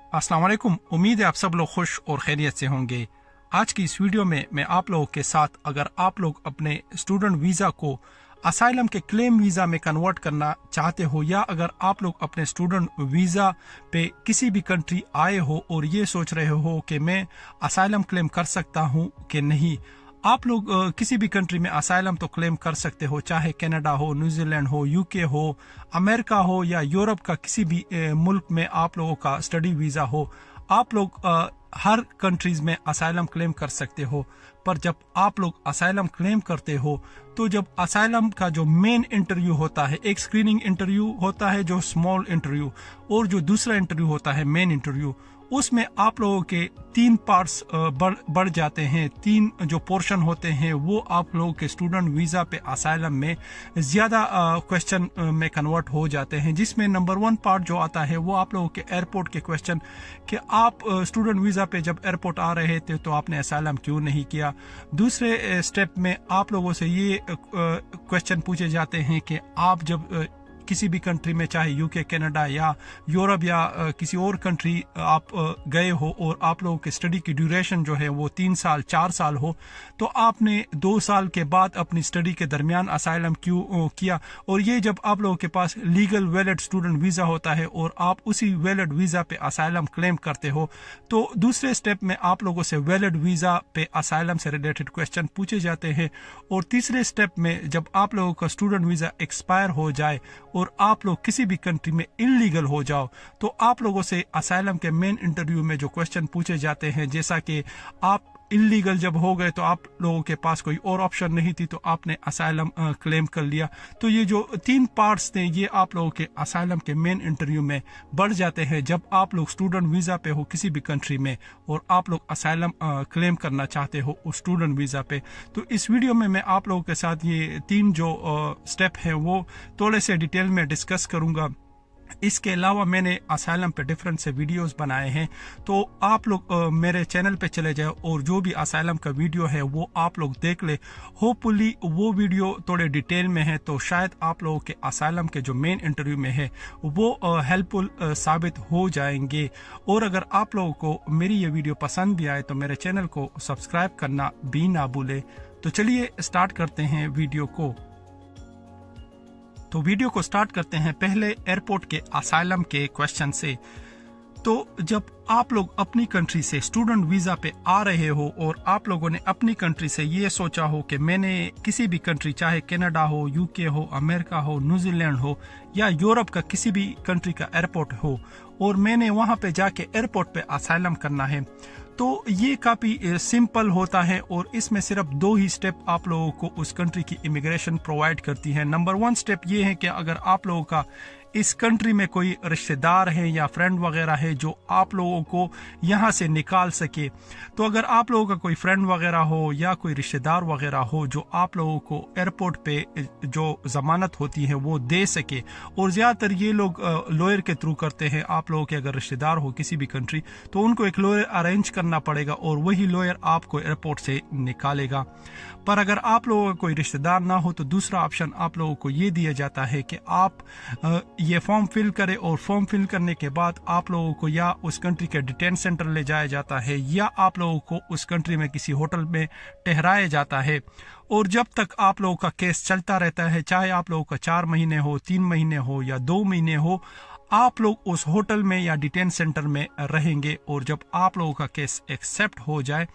अस्सलाम वालेकुम। उम्मीद है आप सब लोग खुश और खैरियत से होंगे। आज की इस वीडियो में मैं आप लोगों के साथ, अगर आप लोग अपने स्टूडेंट वीज़ा को असाइलम के क्लेम वीज़ा में कन्वर्ट करना चाहते हो, या अगर आप लोग अपने स्टूडेंट वीज़ा पे किसी भी कंट्री आए हो और ये सोच रहे हो कि मैं असाइलम क्लेम कर सकता हूँ कि नहीं। आप लोग किसी भी कंट्री में असाइलम तो क्लेम कर सकते हो, चाहे कनाडा हो, न्यूजीलैंड हो, यूके हो, अमेरिका हो या यूरोप का किसी भी मुल्क में आप लोगों का स्टडी वीज़ा हो। आप लोग हर कंट्रीज में असाइलम क्लेम कर सकते हो। पर जब आप लोग असाइलम क्लेम करते हो तो जब असाइलम का जो मेन इंटरव्यू होता है, एक स्क्रीनिंग इंटरव्यू होता है जो स्मॉल इंटरव्यू, और जो दूसरा इंटरव्यू होता है मेन इंटरव्यू, उसमें आप लोगों के 3 पार्ट्स बढ़ जाते हैं। 3 जो पोर्शन होते हैं वो आप लोगों के स्टूडेंट वीज़ा पे असाइलम में ज़्यादा क्वेश्चन में कन्वर्ट हो जाते हैं, जिसमें नंबर 1 पार्ट जो आता है वो आप लोगों के एयरपोर्ट के क्वेश्चन, कि आप स्टूडेंट वीज़ा पे जब एयरपोर्ट आ रहे थे तो आपने असाइलम क्यों नहीं किया। दूसरे स्टेप में आप लोगों से ये क्वेश्चन पूछे जाते हैं कि आप जब किसी भी कंट्री में, चाहे यूके, कनाडा या यूरोप या किसी और कंट्री आप गए हो और आप लोगों के स्टडी की ड्यूरेशन जो है वो 3 साल 4 साल हो, तो आपने 2 साल के बाद अपनी स्टडी के दरमियान असाइलम क्यों किया। और ये जब आप लोगों के पास लीगल वैलिड स्टूडेंट वीज़ा होता है और आप उसी वैलिड वीज़ा पे असाइलम क्लेम करते हो, तो दूसरे स्टेप में आप लोगों से वैलिड वीज़ा पे असाइलम से रिलेटेड क्वेश्चन पूछे जाते हैं। और तीसरे स्टेप में जब आप लोगों का स्टूडेंट वीज़ा एक्सपायर हो जाए और आप लोग किसी भी कंट्री में इलीगल हो जाओ, तो आप लोगों से असाइलम के मेन इंटरव्यू में जो क्वेश्चन पूछे जाते हैं, जैसा कि आप इलीगल जब हो गए तो आप लोगों के पास कोई और ऑप्शन नहीं थी, तो आपने असाइलम क्लेम कर लिया। तो ये जो 3 पार्ट्स थे ये आप लोगों के असाइलम के मेन इंटरव्यू में बढ़ जाते हैं जब आप लोग स्टूडेंट वीज़ा पे हो किसी भी कंट्री में और आप लोग असाइलम क्लेम करना चाहते हो उस स्टूडेंट वीज़ा पे। तो इस वीडियो में मैं आप लोगों के साथ ये 3 जो स्टेप हैं वो थोड़े से डिटेल में डिस्कस करूँगा। इसके अलावा मैंने असाइलम पे डिफरेंट से वीडियोस बनाए हैं, तो आप लोग मेरे चैनल पे चले जाओ और जो भी असाइलम का वीडियो है वो आप लोग देख ले। होपफुली वो वीडियो थोड़े डिटेल में है, तो शायद आप लोगों के असाइलम के जो मेन इंटरव्यू में है वो हेल्पफुल साबित हो जाएंगे। और अगर आप लोगों को मेरी ये वीडियो पसंद भी आए तो मेरे चैनल को सब्सक्राइब करना भी ना भूले। तो चलिए स्टार्ट करते हैं वीडियो को। तो वीडियो को स्टार्ट करते हैं पहले एयरपोर्ट के असाइलम के क्वेश्चन से। तो जब आप लोग अपनी कंट्री से स्टूडेंट वीज़ा पे आ रहे हो और आप लोगों ने अपनी कंट्री से ये सोचा हो कि मैंने किसी भी कंट्री, चाहे कनाडा हो, यूके हो, अमेरिका हो, न्यूजीलैंड हो या यूरोप का किसी भी कंट्री का एयरपोर्ट हो, और मैंने वहाँ पे जाके एयरपोर्ट पे असाइलम करना है, तो ये काफ़ी सिंपल होता है और इसमें सिर्फ 2 ही स्टेप आप लोगों को उस कंट्री की इमिग्रेशन प्रोवाइड करती है। नंबर 1 स्टेप ये है कि अगर आप लोगों का इस कंट्री में कोई रिश्तेदार है या फ्रेंड वगैरह है जो आप लोगों को यहाँ से निकाल सके, तो अगर आप लोगों का कोई फ्रेंड वगैरह हो या कोई रिश्तेदार वगैरह हो जो आप लोगों को एयरपोर्ट पे जो ज़मानत होती है वो दे सके, और ज़्यादातर ये लोग लॉयर के थ्रू करते हैं। आप लोगों के अगर रिश्तेदार हो किसी भी कंट्री तो उनको एक लॉयर अरेंज करना पड़ेगा और वही लॉयर आपको एयरपोर्ट से निकालेगा। पर अगर आप लोगों का कोई रिश्तेदार ना हो तो दूसरा ऑप्शन आप लोगों को ये दिया जाता है कि आप ये फॉर्म फिल करें, और फॉर्म फिल करने के बाद आप लोगों को या उस कंट्री के डिटेंशन सेंटर ले जाया जाता है या आप लोगों को उस कंट्री में किसी होटल में ठहराया जाता है। और जब तक आप लोगों का केस चलता रहता है, चाहे आप लोगों का 4 महीने हो, 3 महीने हो या 2 महीने हो, आप लोग उस होटल में या डिटेंशन सेंटर में रहेंगे। और जब आप लोगों का केस एक्सेप्ट हो जाए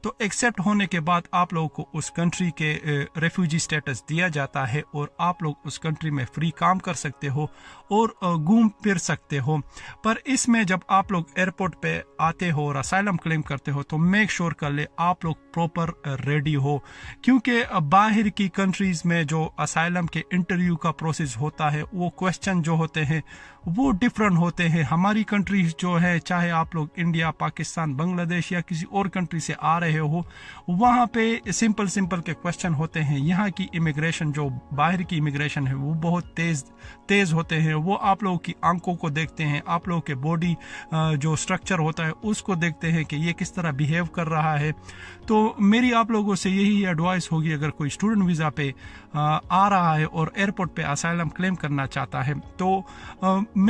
तो एक्सेप्ट होने के बाद आप लोगों को उस कंट्री के रेफ्यूजी स्टेटस दिया जाता है और आप लोग उस कंट्री में फ्री काम कर सकते हो और घूम फिर सकते हो। पर इसमें जब आप लोग एयरपोर्ट पे आते हो और असाइलम क्लेम करते हो तो मेक श्योर कर ले आप लोग प्रॉपर रेडी हो, क्योंकि बाहर की कंट्रीज में जो असाइलम के इंटरव्यू का प्रोसेस होता है वो क्वेश्चन जो होते हैं वो डिफरेंट होते हैं। हमारी कंट्रीज जो है, चाहे आप लोग इंडिया, पाकिस्तान, बांग्लादेश या किसी और कंट्री से आ रहे हो, वहाँ पे सिंपल के क्वेश्चन होते हैं। यहाँ की इमिग्रेशन, जो बाहर की इमिग्रेशन है, वो बहुत तेज होते हैं। वो आप लोगों की आंखों को देखते हैं, आप लोगों के बॉडी जो स्ट्रक्चर होता है उसको देखते हैं कि ये किस तरह बिहेव कर रहा है। तो मेरी आप लोगों से यही एडवाइस होगी, अगर कोई स्टूडेंट वीज़ा पे आ रहा है और एयरपोर्ट पे असाइलम क्लेम करना चाहता है तो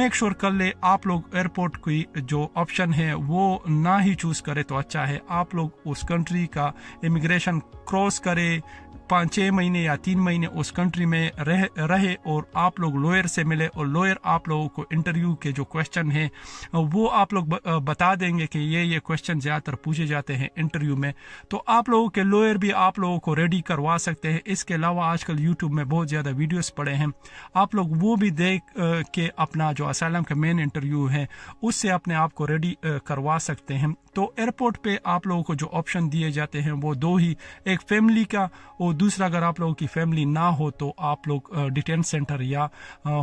मेक श्योर कर ले आप लोग एयरपोर्ट की जो ऑप्शन है वो ना ही चूज करें तो अच्छा है। आप लोग उस कंट्री का इमिग्रेशन क्रॉस करें, 5-6 महीने या 3 महीने उस कंट्री में रहे और आप लोग लॉयर से मिले और लॉयर आप लोगों को इंटरव्यू के जो क्वेश्चन हैं वो आप लोग बता देंगे कि ये क्वेश्चन ज़्यादातर पूछे जाते हैं इंटरव्यू में, तो आप लोगों के लॉयर भी आप लोगों को रेडी करवा सकते हैं। इसके अलावा आजकल यूट्यूब में बहुत ज़्यादा वीडियोस पड़े हैं, आप लोग वो भी देख के अपना जो असाइलम का मेन इंटरव्यू है उससे अपने आप को रेडी करवा सकते हैं। तो एयरपोर्ट पे आप लोगों को जो ऑप्शन दिए जाते हैं वो दो ही, एक फैमिली का और दूसरा अगर आप लोगों की फैमिली ना हो तो आप लोग डिटेंशन सेंटर या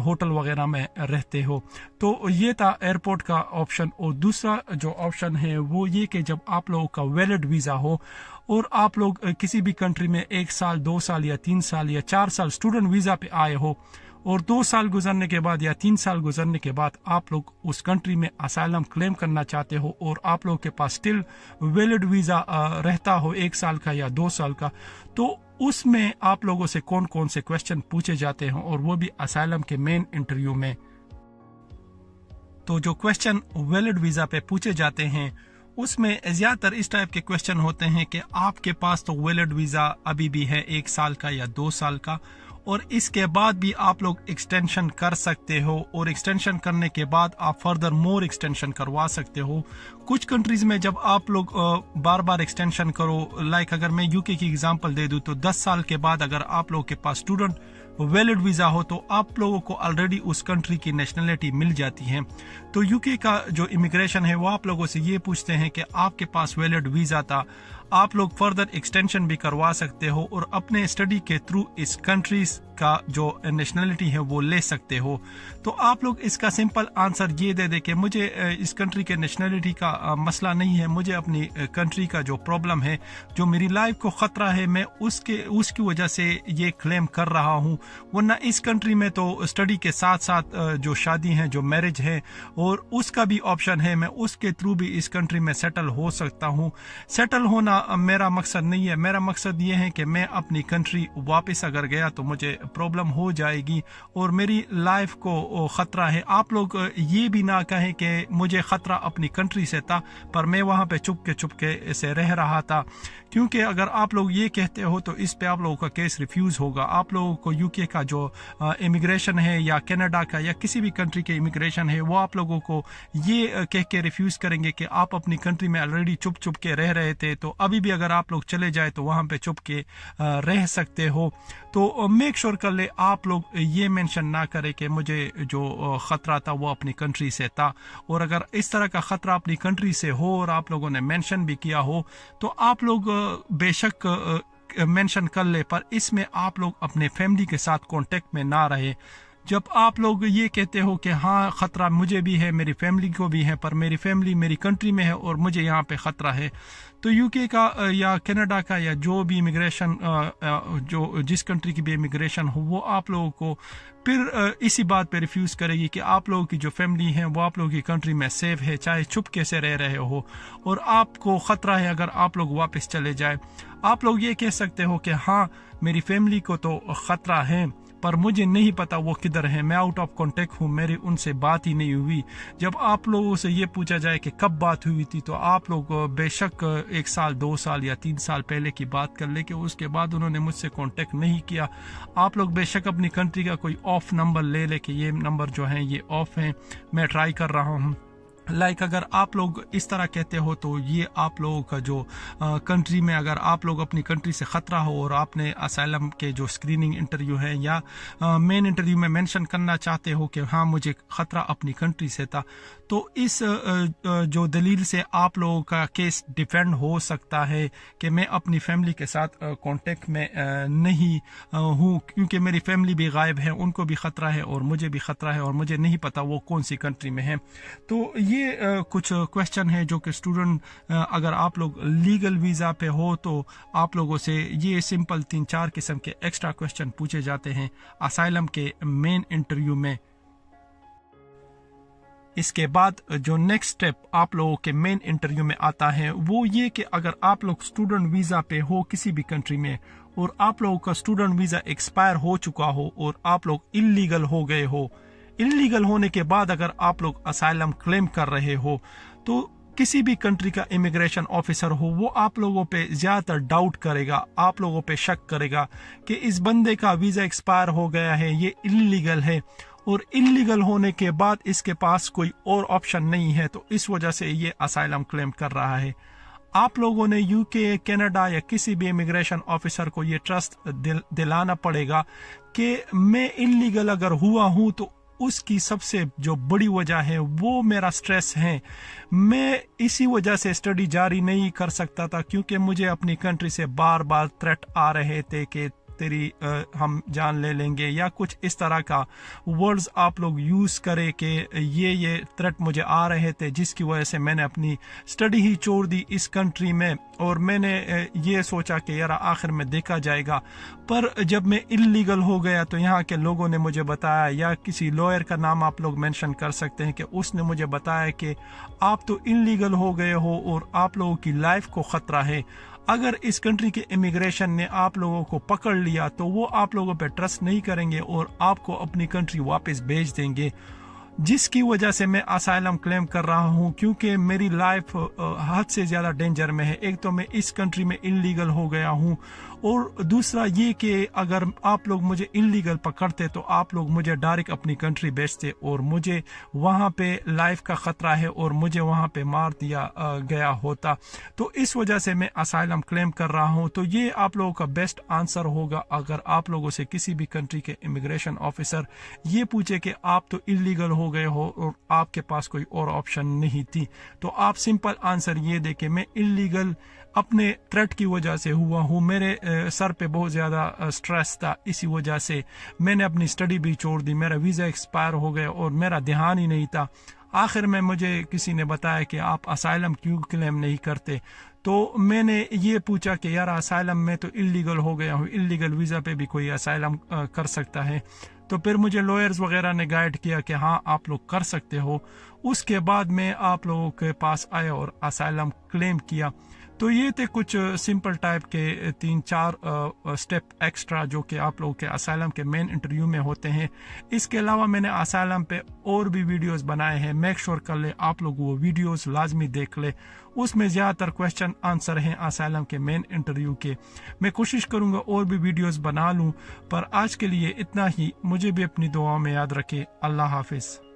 होटल वगैरह में रहते हो। तो ये था एयरपोर्ट का ऑप्शन। और दूसरा जो ऑप्शन है वो ये कि जब आप लोगों का वैलिड वीज़ा हो और आप लोग किसी भी कंट्री में 1 साल 2 साल या 3 साल या 4 साल स्टूडेंट वीज़ा पे आए हो और 2 साल गुजरने के बाद या 3 साल गुजरने के बाद आप लोग उस कंट्री में असाइलम क्लेम करना चाहते हो और आप लोगों के पास स्टिल वैलिड वीज़ा रहता हो 1 साल का या 2 साल का, तो उसमें आप लोगों से कौन कौन से क्वेश्चन पूछे जाते हैं और वो भी असाइलम के मेन इंटरव्यू में। तो जो क्वेश्चन वैलिड वीज़ा पे पूछे जाते हैं उसमें ज़्यादातर इस टाइप के क्वेश्चन होते हैं कि आपके पास तो वैलिड वीज़ा अभी भी है 1 साल का या 2 साल का और इसके बाद भी आप लोग एक्सटेंशन कर सकते हो और एक्सटेंशन करने के बाद आप फर्दर मोर एक्सटेंशन करवा सकते हो। कुछ कंट्रीज में जब आप लोग बार बार एक्सटेंशन करो, लाइक अगर मैं यूके की एग्जांपल दे दूं तो 10 साल के बाद अगर आप लोगों के पास स्टूडेंट वैलिड वीज़ा हो तो आप लोगों को ऑलरेडी उस कंट्री की नेशनलिटी मिल जाती है। तो यूके का जो इमिग्रेशन है वो आप लोगों से ये पूछते हैं कि आपके पास वैलिड वीज़ा था, आप लोग फर्दर एक्सटेंशन भी करवा सकते हो और अपने स्टडी के थ्रू इस कंट्रीज का जो नेशनलिटी है वो ले सकते हो। तो आप लोग इसका सिंपल आंसर ये दे दे कि मुझे इस कंट्री के नेशनलिटी का मसला नहीं है, मुझे अपनी कंट्री का जो प्रॉब्लम है, जो मेरी लाइफ को ख़तरा है, मैं उसकी वजह से ये क्लेम कर रहा हूँ। वरना इस कंट्री में तो स्टडी के साथ साथ जो शादी है, जो मैरिज है और उसका भी ऑप्शन है, मैं उसके थ्रू भी इस कंट्री में सेटल हो सकता हूँ। सेटल होना मेरा मकसद नहीं है, मेरा मकसद ये है कि मैं अपनी कंट्री वापस अगर गया तो मुझे प्रॉब्लम हो जाएगी और मेरी लाइफ को ख़तरा है। आप लोग ये भी ना कहें कि मुझे ख़तरा अपनी कंट्री से था पर मैं वहाँ पे चुपके से रह रहा था, क्योंकि अगर आप लोग ये कहते हो तो इस पे आप लोगों का केस रिफ्यूज़ होगा। आप लोगों को यूके का जो इमिग्रेशन है या कनाडा का या किसी भी कंट्री के इमिग्रेशन है वो आप लोगों को ये कह के रिफ्यूज़ करेंगे कि आप अपनी कंट्री में ऑलरेडी चुप के रह रहे थे, तो अभी भी अगर आप लोग चले जाए तो वहाँ पे चुप के रह सकते हो। तो मेक श्योर कर ले आप लोग ये मेंशन ना करें कि मुझे जो ख़तरा था वो अपनी कंट्री से था, और अगर इस तरह का ख़तरा अपनी कंट्री से हो और आप लोगों ने मेंशन भी किया हो तो आप लोग बेशक मेंशन कर ले, पर इसमें आप लोग अपने फैमिली के साथ कांटेक्ट में ना रहे। जब आप लोग ये कहते हो कि हाँ ख़तरा मुझे भी है, मेरी फैमिली को भी है, पर मेरी फैमिली मेरी कंट्री में है और मुझे यहाँ पे ख़तरा है, तो यूके का या कनाडा का या जो भी इमिग्रेशन जो जिस कंट्री की भी इमिग्रेशन हो वो आप लोगों को फिर इसी बात पे रिफ्यूज़ करेगी कि आप लोगों की जो फैमिली है वो आप लोगों की कंट्री में सेफ है, चाहे चुपके से रह रहे हो और आपको ख़तरा है अगर आप लोग वापस चले जाए। आप लोग ये कह सकते हो कि हाँ मेरी फैमिली को तो ख़तरा है पर मुझे नहीं पता वो किधर है, मैं आउट ऑफ कांटेक्ट हूँ, मेरी उनसे बात ही नहीं हुई। जब आप लोगों से ये पूछा जाए कि कब बात हुई थी तो आप लोग बेशक 1 साल 2 साल या 3 साल पहले की बात कर ले कि उसके बाद उन्होंने मुझसे कांटेक्ट नहीं किया। आप लोग बेशक अपनी कंट्री का कोई ऑफ नंबर ले ले कि ये नंबर जो है ये ऑफ है, मैं ट्राई कर रहा हूँ। लाइक अगर आप लोग इस तरह कहते हो तो ये आप लोगों का जो कंट्री में अगर आप लोग अपनी कंट्री से ख़तरा हो और आपने असाइलम के जो स्क्रीनिंग इंटरव्यू है या मेन इंटरव्यू में मेंशन करना चाहते हो कि हाँ मुझे ख़तरा अपनी कंट्री से था, तो इस जो दलील से आप लोगों का केस डिफेंड हो सकता है कि मैं अपनी फैमिली के साथ कांटेक्ट में नहीं हूँ क्योंकि मेरी फैमिली भी गायब है, उनको भी ख़तरा है और मुझे भी ख़तरा है और मुझे नहीं पता वो कौन सी कंट्री में है। तो ये कुछ क्वेश्चन है जो कि स्टूडेंट अगर आप लोग लीगल वीज़ा पे हो तो आप लोगों से ये सिंपल 3-4 किस्म के एक्स्ट्रा क्वेश्चन पूछे जाते हैं असाइलम के मेन इंटरव्यू में। इसके बाद जो नेक्स्ट स्टेप आप लोगों के मेन इंटरव्यू में आता है वो ये कि अगर आप लोग स्टूडेंट वीज़ा पे हो किसी भी कंट्री में और आप लोगों का स्टूडेंट वीज़ा एक्सपायर हो चुका हो और आप लोग इल्लीगल हो गए हो, इलीगल होने के बाद अगर आप लोग असाइलम क्लेम कर रहे हो तो किसी भी कंट्री का इमिग्रेशन ऑफिसर हो वो आप लोगों पे ज्यादातर डाउट करेगा, आप लोगों पे शक करेगा कि इस बंदे का वीजा एक्सपायर हो गया है, ये इलीगल है और इलीगल होने के बाद इसके पास कोई और ऑप्शन नहीं है, तो इस वजह से ये असाइलम क्लेम कर रहा है। आप लोगों ने यूके, कनाडा या किसी भी इमिग्रेशन ऑफिसर को ये ट्रस्ट दिलाना पड़ेगा कि मैं इलीगल अगर हुआ हूं तो उसकी सबसे जो बड़ी वजह है वो मेरा स्ट्रेस है। मैं इसी वजह से स्टडी जारी नहीं कर सकता था क्योंकि मुझे अपनी कंट्री से बार बार थ्रेट आ रहे थे कि तेरी हम जान ले लेंगे या कुछ इस तरह का वर्ड्स आप लोग यूज करे कि ये थ्रेट मुझे आ रहे थे, जिसकी वजह से मैंने अपनी स्टडी ही छोड़ दी इस कंट्री में और मैंने ये सोचा कि यार आखिर में देखा जाएगा। पर जब मैं इलीगल हो गया तो यहाँ के लोगों ने मुझे बताया, या किसी लॉयर का नाम आप लोग मेंशन कर सकते हैं कि उसने मुझे बताया कि आप तो इलीगल हो गए हो और आप लोगों की लाइफ को खतरा है। अगर इस कंट्री के इमिग्रेशन ने आप लोगों को पकड़ लिया तो वो आप लोगों पे ट्रस्ट नहीं करेंगे और आपको अपनी कंट्री वापस भेज देंगे, जिसकी वजह से मैं असाइलम क्लेम कर रहा हूं क्योंकि मेरी लाइफ हद से ज़्यादा डेंजर में है। एक तो मैं इस कंट्री में इलीगल हो गया हूं और दूसरा ये कि अगर आप लोग मुझे इलीगल पकड़ते तो आप लोग मुझे डायरेक्ट अपनी कंट्री भेजते और मुझे वहां पे लाइफ का खतरा है और मुझे वहां पे मार दिया गया होता। तो इस वजह से मैं असाइलम क्लेम कर रहा हूं। तो ये आप लोगों का बेस्ट आंसर होगा अगर आप लोगों से किसी भी कंट्री के इमिग्रेशन ऑफिसर ये पूछे कि आप तो इलीगल हो गए हो और आपके पास कोई और ऑप्शन नहीं थी, तो आप सिंपल आंसर ये दे कि मैं इलीगल अपने थ्रेट की वजह से हुआ हूँ, मेरे सर पे बहुत ज़्यादा स्ट्रेस था, इसी वजह से मैंने अपनी स्टडी भी छोड़ दी, मेरा वीज़ा एक्सपायर हो गया और मेरा ध्यान ही नहीं था। आखिर में मुझे किसी ने बताया कि आप असाइलम क्यों क्लेम नहीं करते, तो मैंने ये पूछा कि यार असाइलम में तो इलीगल हो गया हूँ, इलीगल वीज़ा पे भी कोई असाइलम कर सकता है। तो फिर मुझे लॉयर्स वगैरह ने गाइड किया कि हाँ आप लोग कर सकते हो। उसके बाद मैं आप लोगों के पास आया और असाइलम क्लेम किया। तो ये थे कुछ सिंपल टाइप के 3-4 स्टेप एक्स्ट्रा जो कि आप लोगों के असाइलम के मेन इंटरव्यू में होते हैं। इसके अलावा मैंने असाइलम पे और भी वीडियोस बनाए हैं, मेक श्योर कर ले आप लोग वो वीडियोस लाजमी देख ले, उसमें ज़्यादातर क्वेश्चन आंसर हैं असाइलम के मेन इंटरव्यू के। मैं कोशिश करूँगा और भी वीडियोस बना लूँ, पर आज के लिए इतना ही। मुझे भी अपनी दुआओं में याद रखें। अल्लाह हाफिज़।